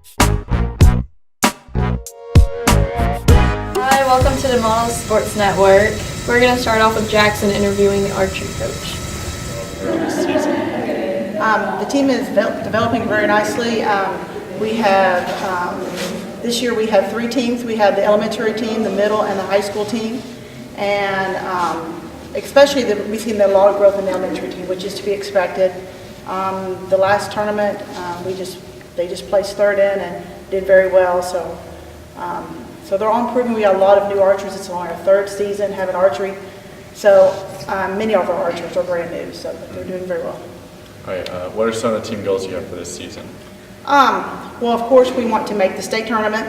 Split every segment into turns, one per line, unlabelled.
Hi, welcome to the Model Sports Network. We're going to start off with Jackson interviewing the archery coach.
The team is developing very nicely. This year we have 3 teams. We have the elementary team, the middle, and the high school team. And especially we've seen a lot of growth in the elementary team, which is to be expected. The last tournament, they just placed 3rd in and did very well. So they're all improving. We got a lot of new archers. It's only our 3rd season having archery. So many of our archers are brand new, so they're doing very well.
All right, what are some of the team goals you have for this season?
Well, of course, we want to make the state tournament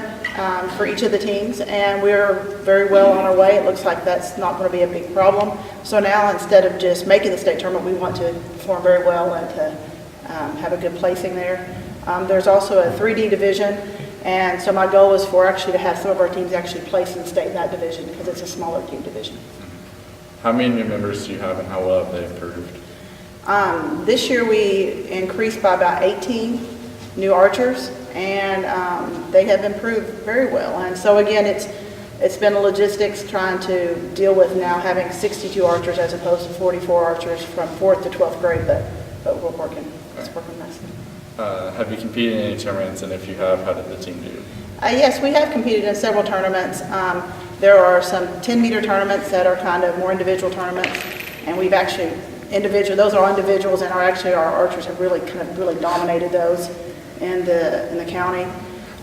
for each of the teams, and we're very well on our way. It looks like that's not going to be a big problem. So now, instead of just making the state tournament, we want to perform very well and to have a good placing there. There's also a 3D division, and so my goal is to have some of our teams actually place in state in that division because it's a smaller team division.
How many new members do you have and how well have they improved?
This year we increased by about 18 new archers, and they have improved very well. And so again, it's been logistics trying to deal with now having 62 archers as opposed to 44 archers from 4th to 12th grade, but we're working. It's working nicely.
Have you competed in any tournaments, and if you have, how did the team do?
Yes, we have competed in several tournaments. There are some 10-meter tournaments that are kind of more individual tournaments, and we've actually those are all individuals, and our archers have really dominated those in the county.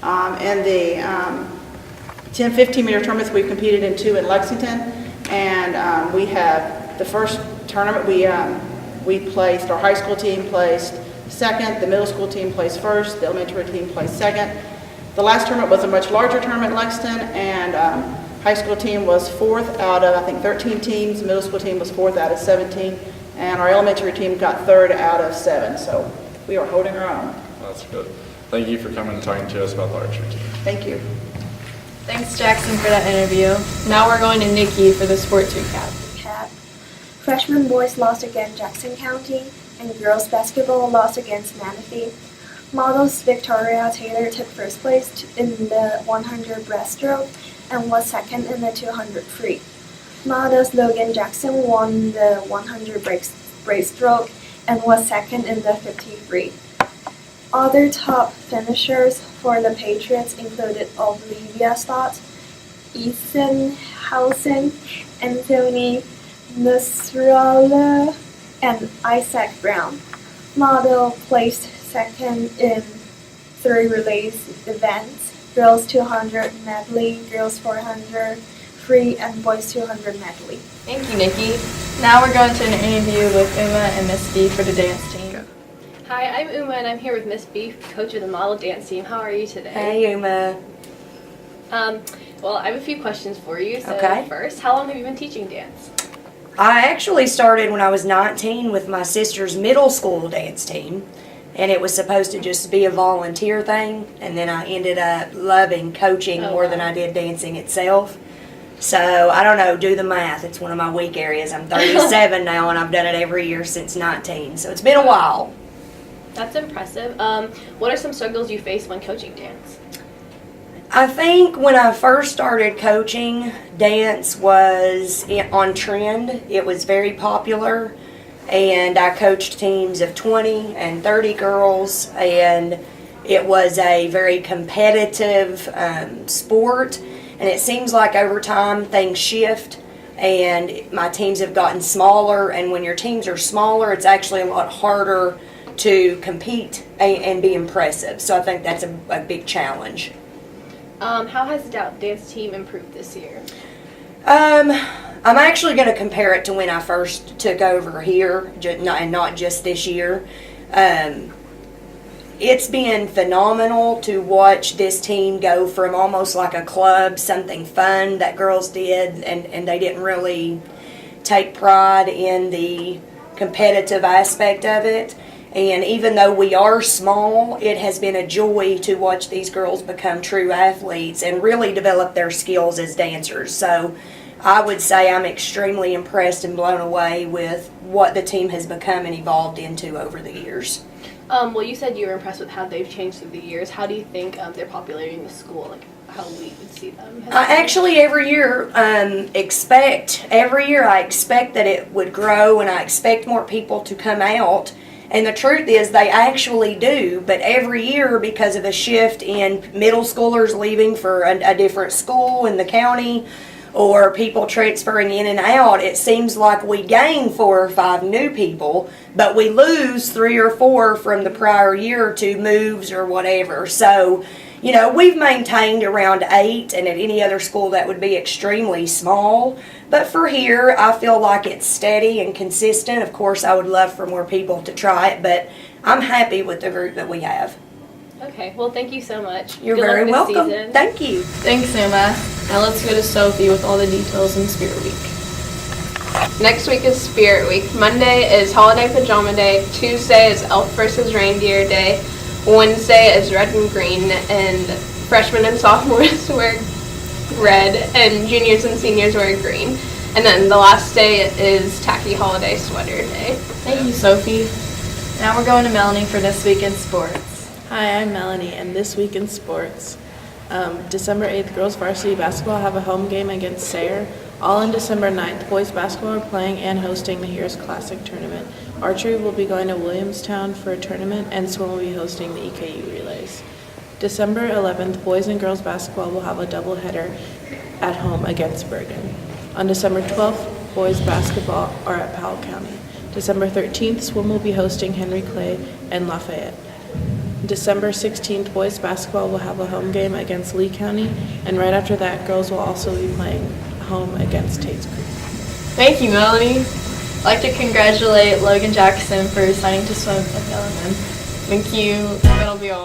And the 10-15 meter tournaments, we've competed in 2 in Lexington, and we have the first tournament we placed. Our high school team placed 2nd, the middle school team placed 1st, the elementary team placed 2nd. The last tournament was a much larger tournament in Lexington, and high school team was 4th out of, I think, 13 teams. Middle school team was 4th out of 17. And our elementary team got 3rd out of 7. So we are holding our own.
That's good. Thank you for coming and talking to us about the archery team.
Thank you.
Thanks, Jackson, for that interview. Now we're going to Nikki for the sports recap.
Freshman boys lost against Jackson County, and girls basketball lost against Manatee. Models Victoria Taylor took 1st place in the 100 breaststroke and was 2nd in the 200 free. Models Logan Jackson won the 100 breaststroke and was 2nd in the 50 free. Other top finishers for the Patriots included Olivia Stott, Ethan Housen, Anthony Nasrallah, and Isaac Brown. Model placed 2nd in 3 relays events: girls 200 medley, girls 400 free, and boys 200 medley.
Thank you, Nikki. Now we're going to an interview with Uma and Miss B for the dance team.
Hi, I'm Uma, and I'm here with Miss B, coach of the model dance team. How are you today?
Hey, Uma.
Well, I have a few questions for you. So
Okay.
First, how long have you been teaching dance?
I actually started when I was 19 with my sister's middle school dance team, and it was supposed to just be a volunteer thing, and then I ended up loving coaching more than I did dancing itself. So, I don't know, do the math. It's one of my weak areas. I'm 37 now, and I've done it every year since 19, so it's been a while.
That's impressive. What are some struggles you face when coaching dance?
I think when I first started coaching, dance was on trend. It was very popular, and I coached teams of 20 and 30 girls, and it was a very competitive sport. And it seems like over time things shift, and my teams have gotten smaller, and when your teams are smaller, it's actually a lot harder to compete and be impressive. So I think that's a big challenge.
How has the dance team improved this year?
I'm actually going to compare it to when I first took over here, and not just this year. It's been phenomenal to watch this team go from almost like a club, something fun that girls did, and they didn't really take pride in the competitive aspect of it. And even though we are small, it has been a joy to watch these girls become true athletes and really develop their skills as dancers. So I would say I'm extremely impressed and blown away with what the team has become and evolved into over the years.
Well, you said you were impressed with how they've changed through the years. How do you think their popularity in the school, like how we would see them?
I actually every year I expect that it would grow, and I expect more people to come out. And the truth is they actually do, but every year, because of a shift in middle schoolers leaving for a different school in the county, or people transferring in and out, it seems like we gain 4 or 5 new people, but we lose 3 or 4 from the prior year to moves or whatever. So, you know, we've maintained around 8, and at any other school that would be extremely small. But for here, I feel like it's steady and consistent. Of course, I would love for more people to try it, but I'm happy with the group that we have.
Okay, well, thank you so much.
You're
Good luck
very
this
welcome.
season.
Thank you.
Thanks, Emma. Now let's go to Sophie with all the details in Spirit Week.
Next week is Spirit Week. Monday is Holiday Pajama Day. Tuesday is Elf versus Reindeer Day. Wednesday is Red and Green, and freshmen and sophomores wear red, and juniors and seniors wear green. And then the last day is Tacky Holiday Sweater Day.
Thank you, Sophie. Now we're going to Melanie for This Week in Sports.
Hi, I'm Melanie, and this week in sports, December 8th, girls varsity basketball have a home game against Sayre. All on December 9th, boys basketball are playing and hosting the Heroes Classic tournament. Archery will be going to Williamstown for a tournament, and swim will be hosting the EKU relays. December 11th, boys and girls basketball will have a doubleheader at home against Bergen. On December 12th, boys basketball are at Powell County. December 13th, swim will be hosting Henry Clay and Lafayette. December 16th, boys basketball will have a home game against Lee County, and right after that, girls will also be playing home against Tate's Creek.
Thank you, Melanie. I'd like to congratulate Logan Jackson for signing to swim with LMN. Thank you. That'll be all.